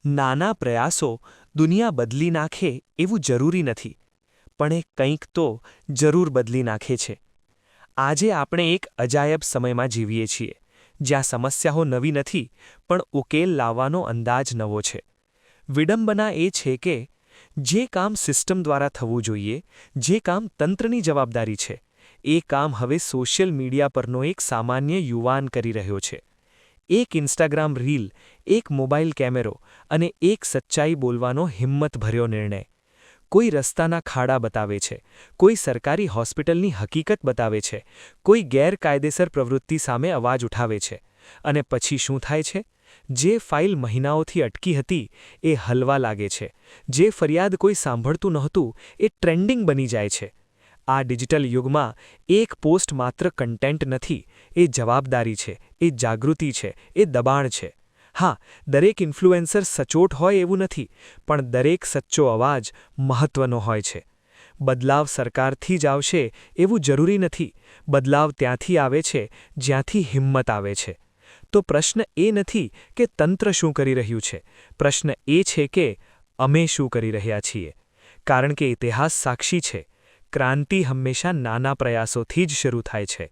નાના પ્રયાસો દુનિયા બદલી નાખે એવું જરૂરી નથી, પણ એ કંઈક તો જરૂર બદલી નાખે છે. આજે આપણે એક અજાયબ સમયમાં જીવીએ છીએ, જ્યાં સમસ્યાઓ નવી નથી, પણ ઉકેલ લાવવાનો અંદાજ નવો છે. વિડંબના એ છે કે જે કામ સિસ્ટમ દ્વારા થવું જોઈએ, જે કામ તંત્રની જવાબદારી છે, એ કામ હવે સોશિયલ મીડિયા પરનો એક સામાન્ય યુવાન કરી રહ્યો છે. એક ઇન્સ્ટાગ્રામ રીલ, એક મોબાઈલ કેમેરો અને એક સચ્ચાઈ બોલવાનો હિંમતભર્યો નિર્ણય. કોઈ રસ્તાના ખાડા બતાવે છે, કોઈ સરકારી હોસ્પિટલની હકીકત બતાવે છે, કોઈ ગેરકાયદેસર પ્રવૃત્તિ સામે અવાજ ઉઠાવે છે. અને પછી શું થાય છે? જે ફાઇલ મહિનાઓથી અટકી હતી એ હલવા લાગે છે. જે ફરિયાદ કોઈ સાંભળતું નહોતું એ ટ્રેન્ડિંગ બની જાય છે. આ ડિજિટલ યુગમાં એક પોસ્ટ માત્ર કન્ટેન્ટ નથી, એ જવાબદારી છે, એ જાગૃતિ છે, એ દબાણ છે. હા, દરેક ઇન્ફ્લુએન્સર સચોટ હોય એવું નથી, પણ દરેક સચ્ચો અવાજ મહત્વનો હોય છે. બદલાવ સરકારથી જ આવશે એવું જરૂરી નથી. બદલાવ ત્યાંથી આવે છે જ્યાંથી હિંમત આવે છે. તો પ્રશ્ન એ નથી કે તંત્ર શું કરી રહ્યું છે, પ્રશ્ન એ છે કે અમે શું કરી રહ્યા છીએ. કારણ કે ઇતિહાસ સાક્ષી છે, ક્રાંતિ હંમેશા નાના પ્રયાસોથી જ શરૂ થાય છે.